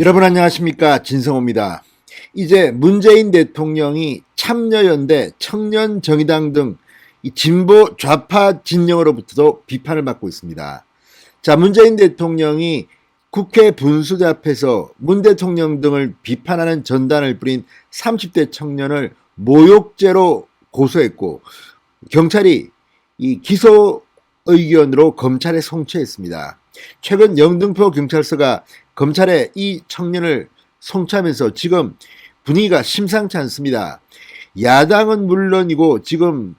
여러분 안녕하십니까, 진성호입니다. 이제 문재인 대통령이 참여연대, 청년정의당 등 이 진보 좌파 진영으로부터도 비판을 받고 있습니다. 자, 문재인 대통령이 국회 분수대 앞에서 문 대통령 등을 비판하는 전단을 뿌린 30대 청년을 모욕죄로 고소했고, 경찰이 이 기소 의견으로 검찰에 송치했습니다. 최근 영등포 경찰서가 검찰에 이 청년을 송치하면서 지금 분위기가 심상치 않습니다. 야당은 물론이고 지금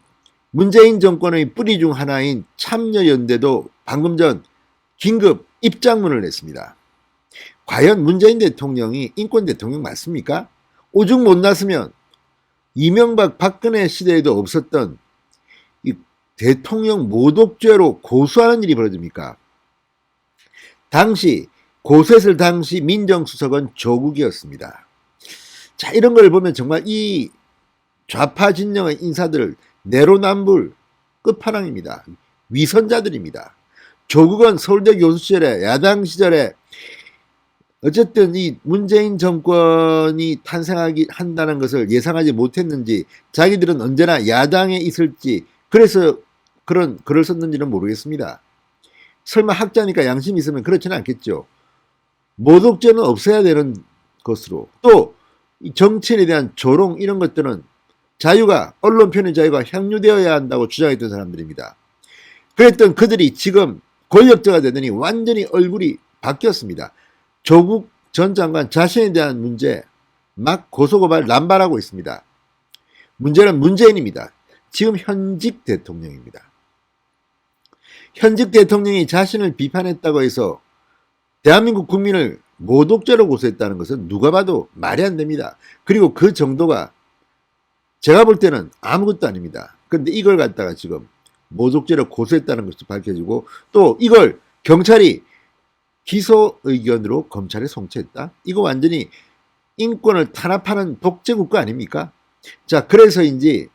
문재인 정권의 뿌리 중 하나인 참여연대도 방금 전 긴급 입장문을 냈습니다. 과연 문재인 대통령이 인권 대통령 맞습니까? 오죽 못났으면 이명박 박근혜 시대에도 없었던 이 대통령 모독죄로 고소하는 일이 벌어집니까? 고소했을 당시 민정수석은 조국이었습니다. 자, 이런 걸 보면 정말 이 좌파 진영의 인사들 내로남불 끝판왕입니다. 위선자들입니다. 조국은 서울대 교수 시절에, 야당 시절에 어쨌든 이 문재인 정권이 탄생한다는 것을 예상하지 못했는지, 자기들은 언제나 야당에 있을지 그래서 그런 글을 썼는지는 모르겠습니다. 설마 학자니까 양심이 있으면 그렇지는 않겠죠. 모독죄는 없어야 되는 것으로, 또 정치인에 대한 조롱 이런 것들은 자유가, 언론 표현의 자유가 향유되어야 한다고 주장했던 사람들입니다. 그랬던 그들이 지금 권력자가 되더니 완전히 얼굴이 바뀌었습니다. 조국 전 장관 자신에 대한 문제 막 고소고발 남발하고 있습니다. 문제는 문재인입니다. 지금 현직 대통령입니다. 현직 대통령이 자신을 비판했다고 해서 대한민국 국민을 모독죄로 고소했다는 것은 누가 봐도 말이 안 됩니다. 그리고 그 정도가 제가 볼 때는 아무것도 아닙니다. 그런데 이걸 갖다가 지금 모독죄로 고소했다는 것도 밝혀지고, 또 이걸 경찰이 기소 의견으로 검찰에 송치했다? 이거 완전히 인권을 탄압하는 독재국가 아닙니까? 자, 그래서인지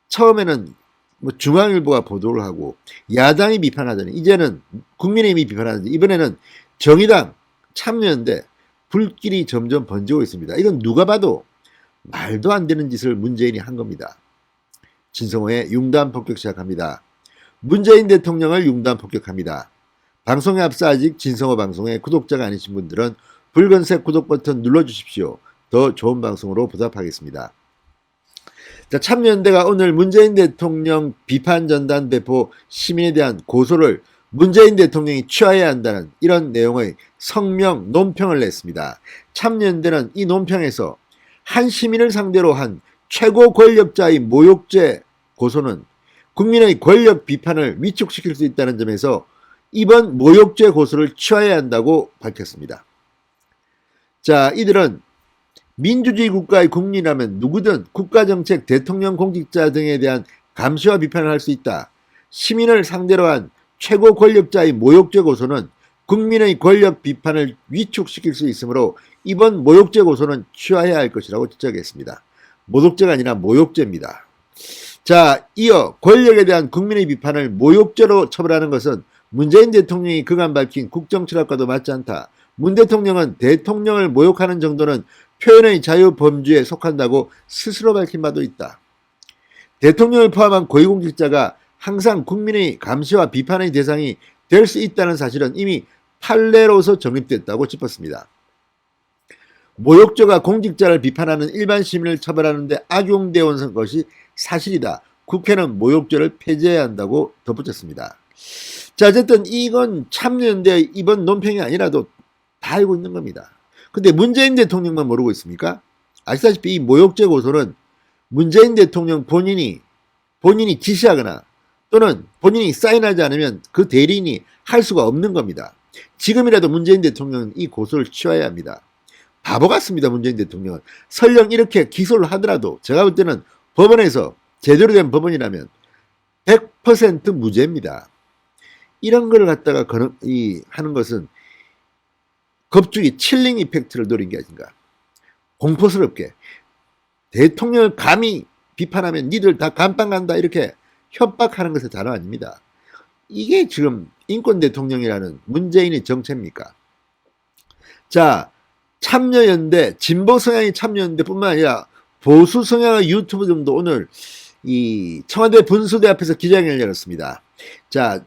처음에는 뭐 중앙일보가 보도를 하고 야당이 비판하더니 이제는 국민의힘이 비판하는데, 이번에는 정의당, 참여연대 불길이 점점 번지고 있습니다. 이건 누가 봐도 말도 안 되는 짓을 문재인이 한 겁니다. 진성호의 융단 폭격 시작합니다. 문재인 대통령을 융단 폭격합니다. 방송에 앞서 아직 진성호 방송에 구독자가 아니신 분들은 붉은색 구독 버튼 눌러주십시오. 더 좋은 방송으로 보답하겠습니다. 자, 참여연대가 오늘 문재인 대통령 비판 전단 배포 시민에 대한 고소를 문재인 대통령이 취하해야 한다는 이런 내용의 성명 논평을 냈습니다. 참여연대는 이 논평에서 한 시민을 상대로 한 최고 권력자의 모욕죄 고소는 국민의 권력 비판을 위축시킬 수 있다는 점에서 이번 모욕죄 고소를 취하해야 한다고 밝혔습니다. 자, 이들은 민주주의 국가의 국민이라면 누구든 국가정책, 대통령 공직자 등에 대한 감시와 비판을 할 수 있다. 시민을 상대로 한 최고 권력자의 모욕죄 고소는 국민의 권력 비판을 위축시킬 수 있으므로 이번 모욕죄 고소는 취하해야 할 것이라고 지적했습니다. 모독죄가 아니라 모욕죄입니다. 자, 이어 권력에 대한 국민의 비판을 모욕죄로 처벌하는 것은 문재인 대통령이 그간 밝힌 국정철학과도 맞지 않다. 문 대통령은 대통령을 모욕하는 정도는 표현의 자유 범주에 속한다고 스스로 밝힌 바도 있다. 대통령을 포함한 고위공직자가 항상 국민의 감시와 비판의 대상이 될 수 있다는 사실은 이미 판례로서 정립됐다고 짚었습니다. 모욕죄가 공직자를 비판하는 일반 시민을 처벌하는 데 악용되어 온 것이 사실이다. 국회는 모욕죄를 폐지해야 한다고 덧붙였습니다. 자, 어쨌든 이건 참여연대의 이번 논평이 아니라도 다 알고 있는 겁니다. 근데 문재인 대통령만 모르고 있습니까? 아시다시피 이 모욕죄 고소는 문재인 대통령 본인이 지시하거나 또는 본인이 사인하지 않으면 그 대리인이 할 수가 없는 겁니다. 지금이라도 문재인 대통령은 이 고소를 취하해야 합니다. 바보 같습니다. 문재인 대통령은. 설령 이렇게 기소를 하더라도 제가 볼 때는 법원에서 제대로 된 법원이라면 100% 무죄입니다. 이런 걸 갖다가 하는 것은 겁주기 칠링 이펙트를 노린 게 아닌가. 공포스럽게 대통령을 감히 비판하면 니들 다 감방 간다 이렇게 협박하는 것의 단어 아닙니다. 이게 지금 인권 대통령이라는 문재인의 정체입니까? 자, 참여연대, 진보 성향이 참여연대 뿐만 아니라 보수 성향의 유튜브들도 오늘 이 청와대 분수대 앞에서 기자회견을 열었습니다. 자,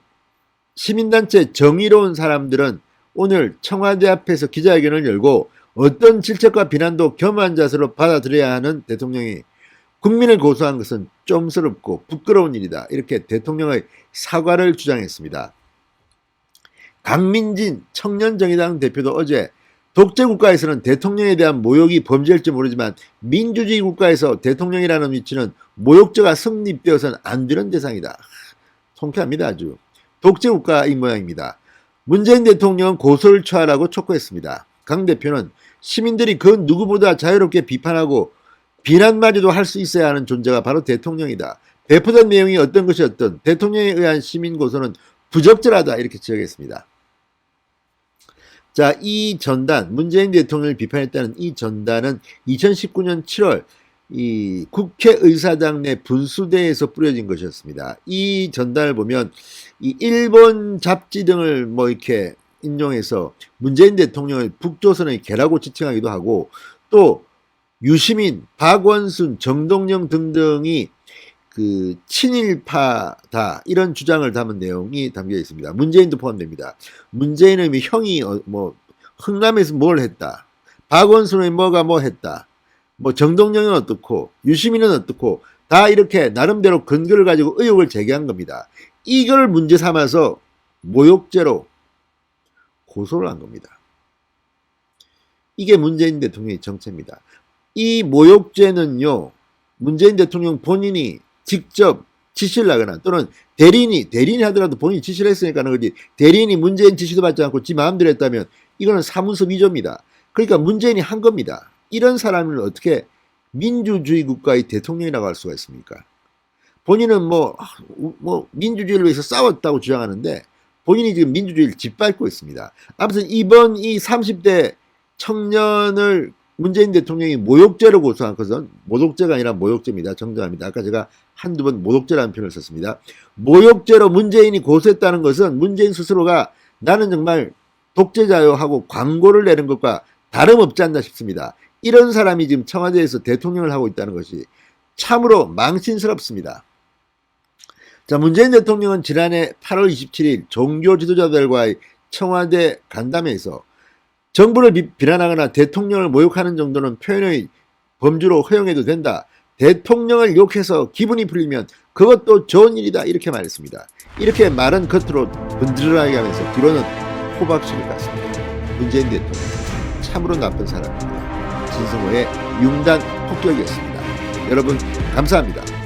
시민단체 정의로운 사람들은 오늘 청와대 앞에서 기자회견을 열고 어떤 질책과 비난도 겸한 자세로 받아들여야 하는 대통령이 국민을 고소한 것은 좀스럽고 부끄러운 일이다. 이렇게 대통령의 사과를 주장했습니다. 강민진 청년정의당 대표도 어제 독재국가에서는 대통령에 대한 모욕이 범죄일지 모르지만 민주주의 국가에서 대통령이라는 위치는 모욕죄가 성립되어서는 안 되는 대상이다. 통쾌합니다. 아주. 독재국가인 모양입니다. 문재인 대통령은 고소를 처하라고 촉구했습니다. 강 대표는 시민들이 그 누구보다 자유롭게 비판하고 비난마저도 할 수 있어야 하는 존재가 바로 대통령이다. 배포된 내용이 어떤 것이었든 대통령에 의한 시민 고소는 부적절하다. 이렇게 지적했습니다. 자, 이 전단, 문재인 대통령을 비판했다는 이 전단은 2019년 7월 이 국회의사당 내 분수대에서 뿌려진 것이었습니다. 이 전단을 보면 이 일본 잡지 등을 뭐 이렇게 인용해서 문재인 대통령을 북조선의 개라고 지칭하기도 하고 또 유시민, 박원순, 정동영 등등이 그 친일파다 이런 주장을 담은 내용이 담겨 있습니다. 문재인도 포함됩니다. 문재인의 형이 뭐 흥남에서 뭘 했다. 박원순의 뭐가 뭐 했다. 뭐 정동영은 어떻고 유시민은 어떻고 다 이렇게 나름대로 근거를 가지고 의혹을 제기한 겁니다. 이걸 문제 삼아서 모욕죄로 고소를 한 겁니다. 이게 문재인 대통령의 정체입니다. 이 모욕죄는요, 문재인 대통령 본인이 직접 지시를 하거나 또는 대리인이 하더라도 본인이 지시를 했으니까 하는 거지, 대리인이 문재인 지시도 받지 않고 지 마음대로 했다면 이거는 사문서 위조입니다. 그러니까 문재인이 한 겁니다. 이런 사람을 어떻게 민주주의 국가의 대통령이라고 할 수가 있습니까? 본인은 뭐 민주주의를 위해서 싸웠다고 주장하는데 본인이 지금 민주주의를 짓밟고 있습니다. 아무튼 이번 이 30대 청년을 문재인 대통령이 모욕죄로 고소한 것은 모독죄가 아니라 모욕죄입니다. 정정합니다. 아까 제가 한두 번 모독죄라는 표현을 썼습니다. 모욕죄로 문재인이 고소했다는 것은 문재인 스스로가 나는 정말 독재자요 하고 광고를 내는 것과 다름없지 않나 싶습니다. 이런 사람이 지금 청와대에서 대통령을 하고 있다는 것이 참으로 망신스럽습니다. 자, 문재인 대통령은 지난해 8월 27일 종교 지도자들과의 청와대 간담회에서 정부를 비난하거나 대통령을 모욕하는 정도는 표현의 범주로 허용해도 된다. 대통령을 욕해서 기분이 풀리면 그것도 좋은 일이다. 이렇게 말했습니다. 이렇게 말은 겉으로 번드러하게 하면서 뒤로는 호박씨를 갔습니다. 문재인 대통령 참으로 나쁜 사람입니다. 진성호의 융단 폭격이었습니다. 여러분 감사합니다.